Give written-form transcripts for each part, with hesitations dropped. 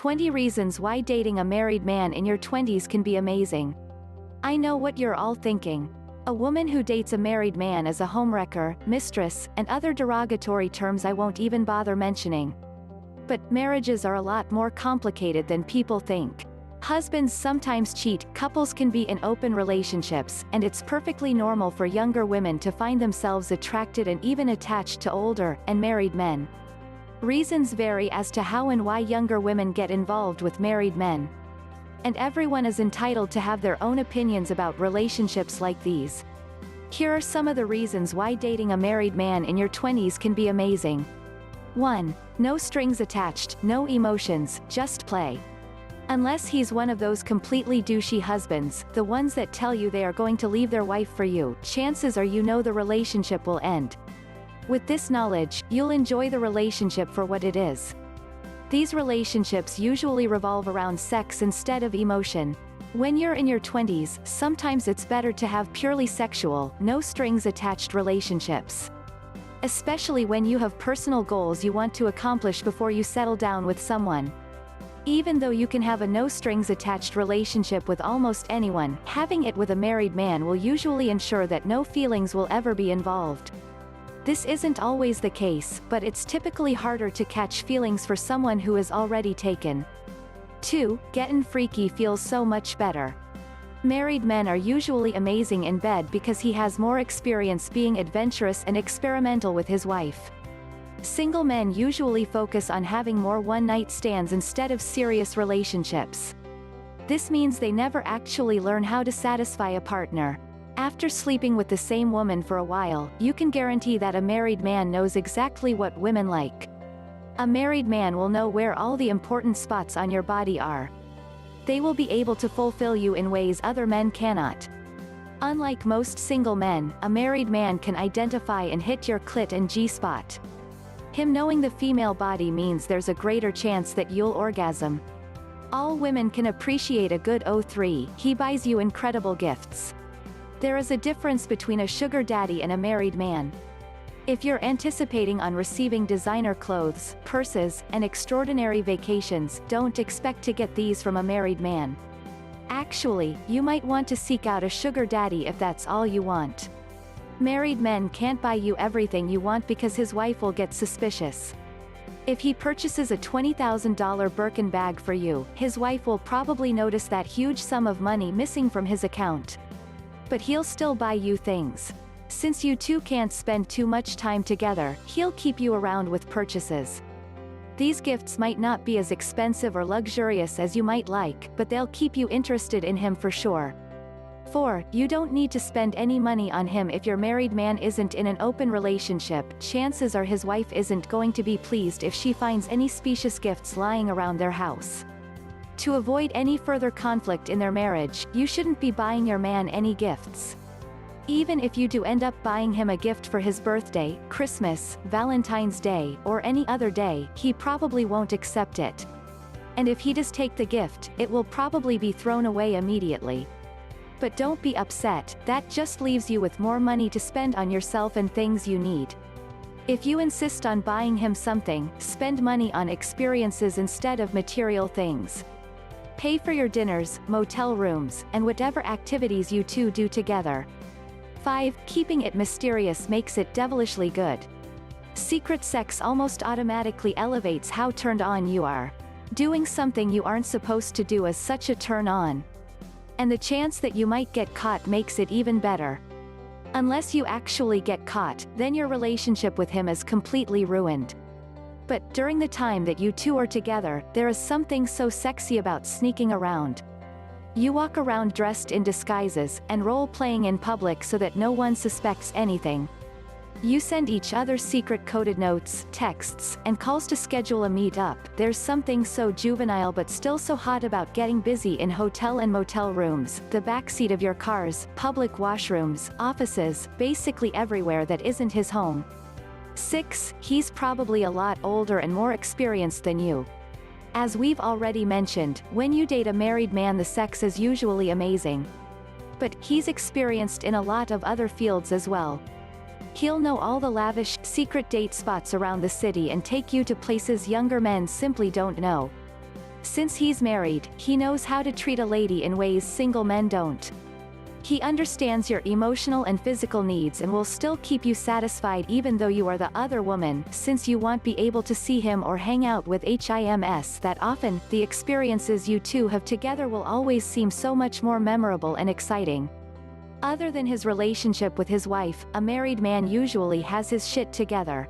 20 reasons why dating a married man in your 20s can be amazing. I know what you're all thinking. A woman who dates a married man is a homewrecker, mistress, and other derogatory terms I won't even bother mentioning. But marriages are a lot more complicated than people think. Husbands sometimes cheat, couples can be in open relationships, and it's perfectly normal for younger women to find themselves attracted and even attached to older and married men. Reasons vary as to how and why younger women get involved with married men. And everyone is entitled to have their own opinions about relationships like these. Here are some of the reasons why dating a married man in your 20s can be amazing. 1. No strings attached, no emotions, just play. Unless he's one of those completely douchey husbands, the ones that tell you they are going to leave their wife for you, chances are you know the relationship will end. With this knowledge, you'll enjoy the relationship for what it is. These relationships usually revolve around sex instead of emotion. When you're in your 20s, sometimes it's better to have purely sexual, no strings attached relationships. Especially when you have personal goals you want to accomplish before you settle down with someone. Even though you can have a no strings attached relationship with almost anyone, having it with a married man will usually ensure that no feelings will ever be involved. This isn't always the case, but it's typically harder to catch feelings for someone who is already taken. 2. Gettin' freaky feels so much better. Married men are usually amazing in bed because he has more experience being adventurous and experimental with his wife. Single men usually focus on having more one-night stands instead of serious relationships. This means they never actually learn how to satisfy a partner. After sleeping with the same woman for a while, you can guarantee that a married man knows exactly what women like. A married man will know where all the important spots on your body are. They will be able to fulfill you in ways other men cannot. Unlike most single men, a married man can identify and hit your clit and G-spot. Him knowing the female body means there's a greater chance that you'll orgasm. All women can appreciate a good 03, he buys you incredible gifts. There is a difference between a sugar daddy and a married man. If you're anticipating on receiving designer clothes, purses, and extraordinary vacations, don't expect to get these from a married man. Actually, you might want to seek out a sugar daddy if that's all you want. Married men can't buy you everything you want because his wife will get suspicious. If he purchases a $20,000 Birkin bag for you, his wife will probably notice that huge sum of money missing from his account. But he'll still buy you things. Since you two can't spend too much time together, he'll keep you around with purchases. These gifts might not be as expensive or luxurious as you might like, but they'll keep you interested in him for sure. 4. You don't need to spend any money on him if your married man isn't in an open relationship. Chances are his wife isn't going to be pleased if she finds any specious gifts lying around their house. To avoid any further conflict in their marriage, you shouldn't be buying your man any gifts. Even if you do end up buying him a gift for his birthday, Christmas, Valentine's Day, or any other day, he probably won't accept it. And if he does take the gift, it will probably be thrown away immediately. But don't be upset, that just leaves you with more money to spend on yourself and things you need. If you insist on buying him something, spend money on experiences instead of material things. Pay for your dinners, motel rooms, and whatever activities you two do together. 5. Keeping it mysterious makes it devilishly good. Secret sex almost automatically elevates how turned on you are. Doing something you aren't supposed to do is such a turn on. And the chance that you might get caught makes it even better. Unless you actually get caught, then your relationship with him is completely ruined. But during the time that you two are together, there is something so sexy about sneaking around. You walk around dressed in disguises, and role-playing in public so that no one suspects anything. You send each other secret coded notes, texts, and calls to schedule a meet-up. There's something so juvenile but still so hot about getting busy in hotel and motel rooms, the backseat of your cars, public washrooms, offices, basically everywhere that isn't his home. 6. He's probably a lot older and more experienced than you. As we've already mentioned, when you date a married man the sex is usually amazing. But he's experienced in a lot of other fields as well. He'll know all the lavish, secret date spots around the city and take you to places younger men simply don't know. Since he's married, he knows how to treat a lady in ways single men don't. He understands your emotional and physical needs and will still keep you satisfied even though you are the other woman, since you won't be able to see him or hang out with him. That often, the experiences you two have together will always seem so much more memorable and exciting. Other than his relationship with his wife, a married man usually has his shit together.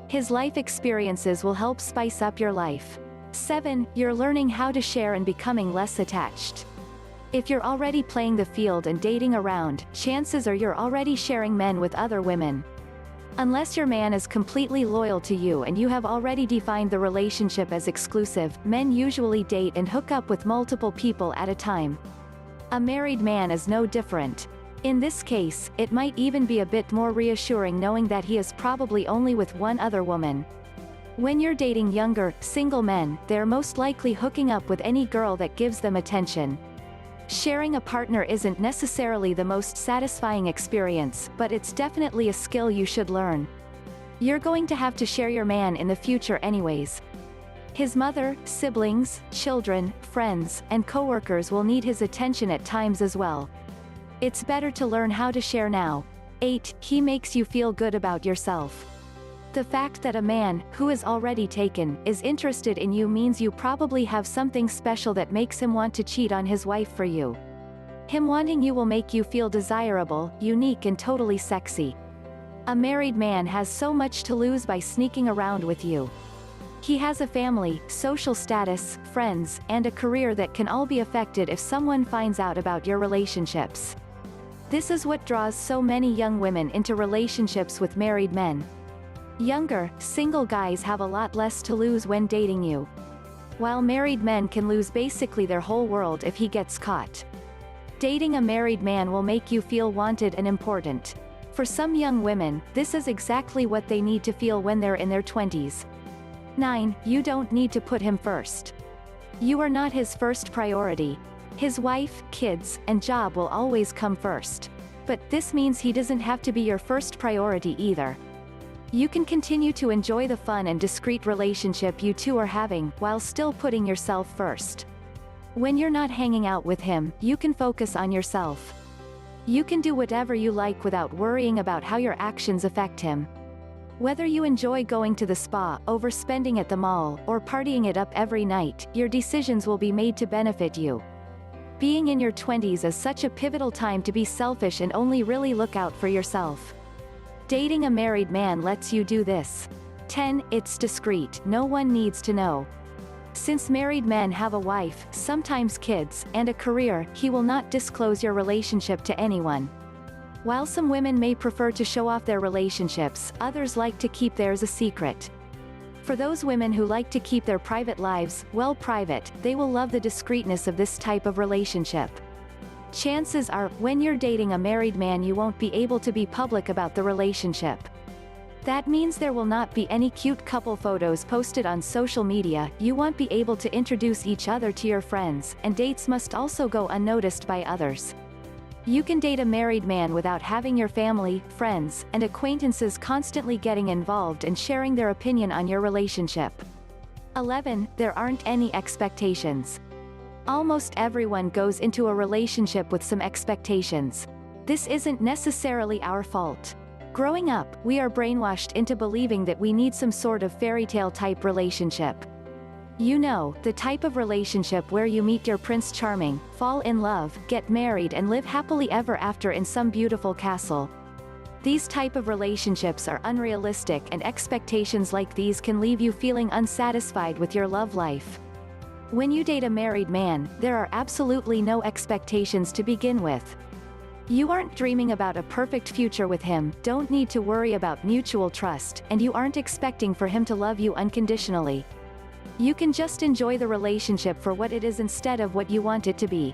His life experiences will help spice up your life. 7. You're learning how to share and becoming less attached. If you're already playing the field and dating around, chances are you're already sharing men with other women. Unless your man is completely loyal to you and you have already defined the relationship as exclusive, men usually date and hook up with multiple people at a time. A married man is no different. In this case, it might even be a bit more reassuring knowing that he is probably only with one other woman. When you're dating younger, single men, they're most likely hooking up with any girl that gives them attention. Sharing a partner isn't necessarily the most satisfying experience, but it's definitely a skill you should learn. You're going to have to share your man in the future anyways. His mother, siblings, children, friends, and coworkers will need his attention at times as well. It's better to learn how to share now. 8. He makes you feel good about yourself. The fact that a man, who is already taken, is interested in you means you probably have something special that makes him want to cheat on his wife for you. Him wanting you will make you feel desirable, unique and totally sexy. A married man has so much to lose by sneaking around with you. He has a family, social status, friends, and a career that can all be affected if someone finds out about your relationships. This is what draws so many young women into relationships with married men. Younger, single guys have a lot less to lose when dating you. While married men can lose basically their whole world if he gets caught. Dating a married man will make you feel wanted and important. For some young women, this is exactly what they need to feel when they're in their 20s. 9. You don't need to put him first. You are not his first priority. His wife, kids, and job will always come first. But this means he doesn't have to be your first priority either. You can continue to enjoy the fun and discreet relationship you two are having, while still putting yourself first. When you're not hanging out with him, you can focus on yourself. You can do whatever you like without worrying about how your actions affect him. Whether you enjoy going to the spa, overspending at the mall, or partying it up every night, your decisions will be made to benefit you. Being in your 20s is such a pivotal time to be selfish and only really look out for yourself. Dating a married man lets you do this. 10. It's discreet, no one needs to know. Since married men have a wife, sometimes kids, and a career, he will not disclose your relationship to anyone. While some women may prefer to show off their relationships, others like to keep theirs a secret. For those women who like to keep their private lives, well private, they will love the discreetness of this type of relationship. Chances are, when you're dating a married man you won't be able to be public about the relationship. That means there will not be any cute couple photos posted on social media, you won't be able to introduce each other to your friends, and dates must also go unnoticed by others. You can date a married man without having your family, friends, and acquaintances constantly getting involved and sharing their opinion on your relationship. 11. There aren't any expectations. Almost everyone goes into a relationship with some expectations. This isn't necessarily our fault. Growing up, we are brainwashed into believing that we need some sort of fairy tale type relationship. You know, the type of relationship where you meet your Prince Charming, fall in love, get married and live happily ever after in some beautiful castle. These type of relationships are unrealistic and expectations like these can leave you feeling unsatisfied with your love life. When you date a married man, there are absolutely no expectations to begin with. You aren't dreaming about a perfect future with him, don't need to worry about mutual trust, and you aren't expecting for him to love you unconditionally. You can just enjoy the relationship for what it is instead of what you want it to be.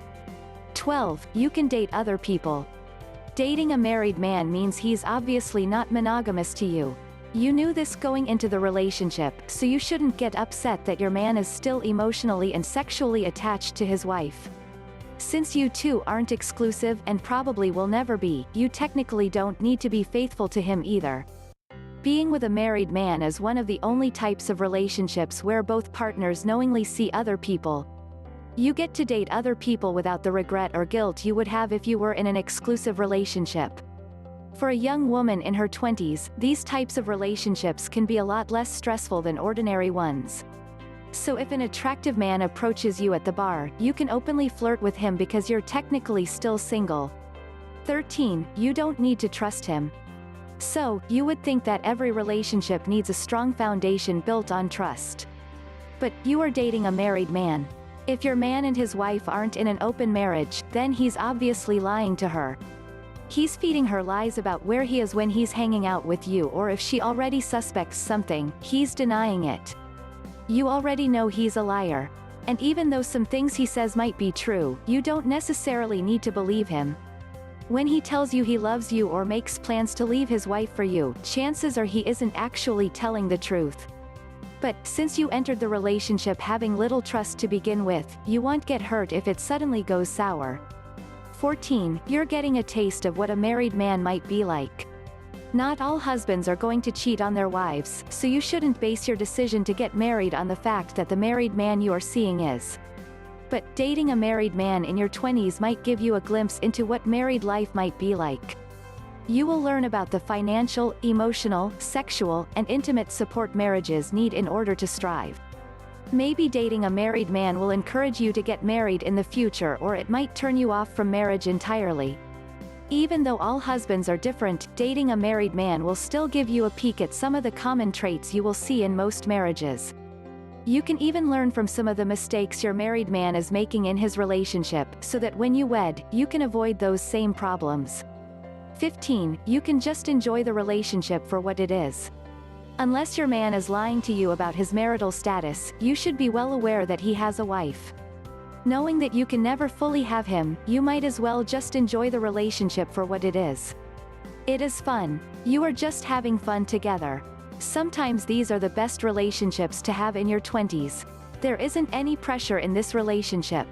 12. You can date other people. Dating a married man means he's obviously not monogamous to you. You knew this going into the relationship, so you shouldn't get upset that your man is still emotionally and sexually attached to his wife. Since you two aren't exclusive and probably will never be, you technically don't need to be faithful to him either. Being with a married man is one of the only types of relationships where both partners knowingly see other people. You get to date other people without the regret or guilt you would have if you were in an exclusive relationship. For a young woman in her 20s, these types of relationships can be a lot less stressful than ordinary ones. So if an attractive man approaches you at the bar, you can openly flirt with him because you're technically still single. 13. You don't need to trust him. So, you would think that every relationship needs a strong foundation built on trust. But, you are dating a married man. If your man and his wife aren't in an open marriage, then he's obviously lying to her. He's feeding her lies about where he is when he's hanging out with you, or if she already suspects something, he's denying it. You already know he's a liar. And even though some things he says might be true, you don't necessarily need to believe him. When he tells you he loves you or makes plans to leave his wife for you, chances are he isn't actually telling the truth. But, since you entered the relationship having little trust to begin with, you won't get hurt if it suddenly goes sour. 14. You're getting a taste of what a married man might be like. Not all husbands are going to cheat on their wives, so you shouldn't base your decision to get married on the fact that the married man you are seeing is. But, dating a married man in your 20s might give you a glimpse into what married life might be like. You will learn about the financial, emotional, sexual, and intimate support marriages need in order to strive. Maybe dating a married man will encourage you to get married in the future, or it might turn you off from marriage entirely. Even though all husbands are different, dating a married man will still give you a peek at some of the common traits you will see in most marriages. You can even learn from some of the mistakes your married man is making in his relationship, so that when you wed, you can avoid those same problems. 15. You can just enjoy the relationship for what it is. Unless your man is lying to you about his marital status, you should be well aware that he has a wife. Knowing that you can never fully have him, you might as well just enjoy the relationship for what it is. It is fun. You are just having fun together. Sometimes these are the best relationships to have in your 20s. There isn't any pressure in this relationship.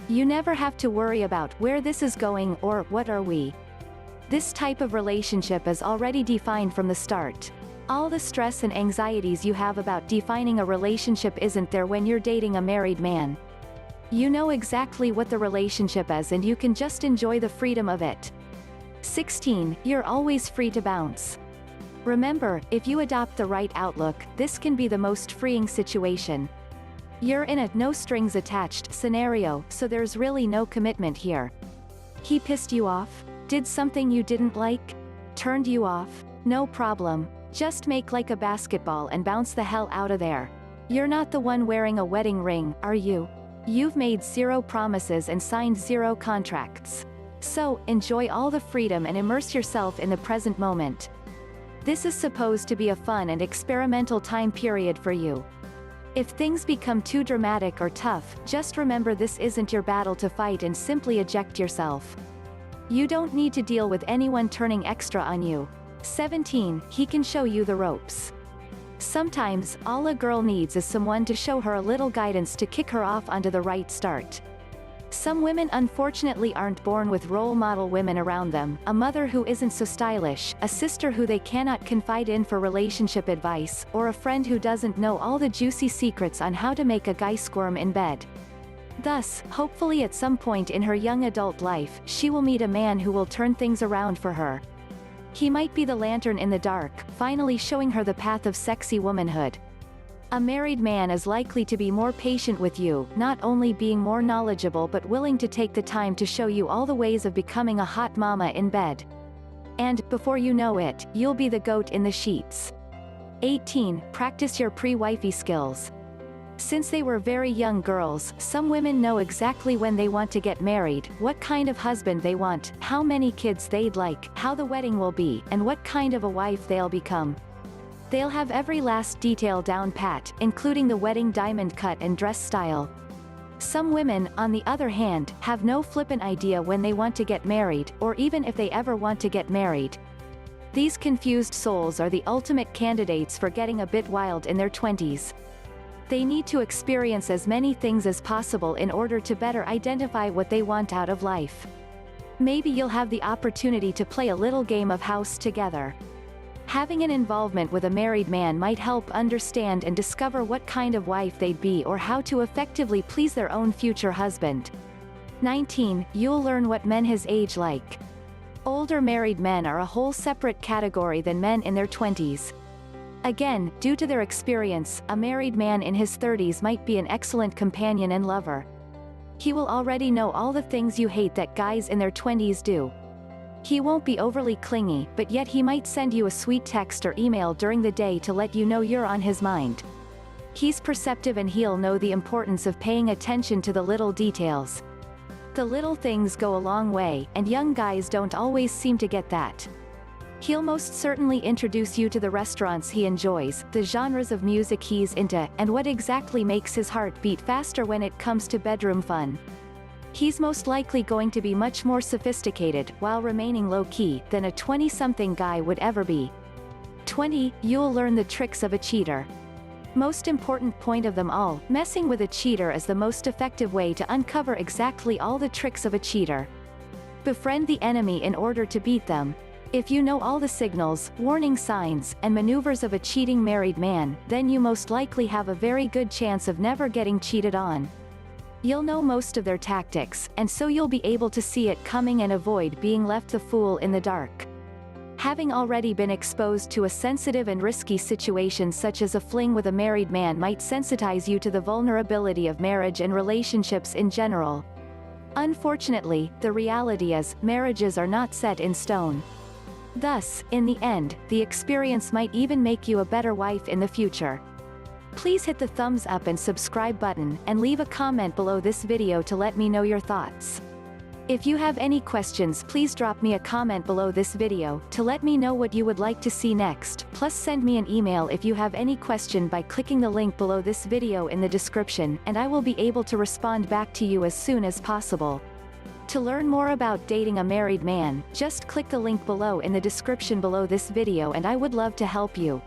You never have to worry about where this is going or what are we. This type of relationship is already defined from the start. All the stress and anxieties you have about defining a relationship isn't there when you're dating a married man. You know exactly what the relationship is and you can just enjoy the freedom of it. 16. You're always free to bounce. Remember, if you adopt the right outlook, this can be the most freeing situation. You're in a no-strings-attached scenario, so there's really no commitment here. He pissed you off? Did something you didn't like? Turned you off? No problem. Just make like a basketball and bounce the hell out of there. You're not the one wearing a wedding ring, are you? You've made 0 promises and signed 0 contracts. So, enjoy all the freedom and immerse yourself in the present moment. This is supposed to be a fun and experimental time period for you. If things become too dramatic or tough, just remember this isn't your battle to fight and simply eject yourself. You don't need to deal with anyone turning extra on you. 17. He can show you the ropes. Sometimes, all a girl needs is someone to show her a little guidance to kick her off onto the right start. Some women unfortunately aren't born with role model women around them, a mother who isn't so stylish, a sister who they cannot confide in for relationship advice, or a friend who doesn't know all the juicy secrets on how to make a guy squirm in bed. Thus, hopefully at some point in her young adult life, she will meet a man who will turn things around for her. He might be the lantern in the dark, finally showing her the path of sexy womanhood. A married man is likely to be more patient with you, not only being more knowledgeable but willing to take the time to show you all the ways of becoming a hot mama in bed. And, before you know it, you'll be the goat in the sheets. 18. Practice your pre-wifey skills. Since they were very young girls, some women know exactly when they want to get married, what kind of husband they want, how many kids they'd like, how the wedding will be, and what kind of a wife they'll become. They'll have every last detail down pat, including the wedding diamond cut and dress style. Some women, on the other hand, have no flippant idea when they want to get married, or even if they ever want to get married. These confused souls are the ultimate candidates for getting a bit wild in their 20s. They need to experience as many things as possible in order to better identify what they want out of life. Maybe you'll have the opportunity to play a little game of house together. Having an involvement with a married man might help understand and discover what kind of wife they'd be or how to effectively please their own future husband. 19. You'll learn what men his age like. Older married men are a whole separate category than men in their 20s. Again, due to their experience, a married man in his 30s might be an excellent companion and lover. He will already know all the things you hate that guys in their 20s do. He won't be overly clingy, but yet he might send you a sweet text or email during the day to let you know you're on his mind. He's perceptive and he'll know the importance of paying attention to the little details. The little things go a long way, and young guys don't always seem to get that. He'll most certainly introduce you to the restaurants he enjoys, the genres of music he's into, and what exactly makes his heart beat faster when it comes to bedroom fun. He's most likely going to be much more sophisticated, while remaining low-key, than a 20-something guy would ever be. 20. You'll learn the tricks of a cheater. Most important point of them all, messing with a cheater is the most effective way to uncover exactly all the tricks of a cheater. Befriend the enemy in order to beat them. If you know all the signals, warning signs, and maneuvers of a cheating married man, then you most likely have a very good chance of never getting cheated on. You'll know most of their tactics, and so you'll be able to see it coming and avoid being left the fool in the dark. Having already been exposed to a sensitive and risky situation such as a fling with a married man might sensitize you to the vulnerability of marriage and relationships in general. Unfortunately, the reality is, marriages are not set in stone. Thus, in the end, the experience might even make you a better wife in the future. Please hit the thumbs up and subscribe button, and leave a comment below this video to let me know your thoughts. If you have any questions, please drop me a comment below this video, to let me know what you would like to see next, plus send me an email if you have any question by clicking the link below this video in the description, and I will be able to respond back to you as soon as possible. To learn more about dating a married man, just click the link below in the description below this video and I would love to help you.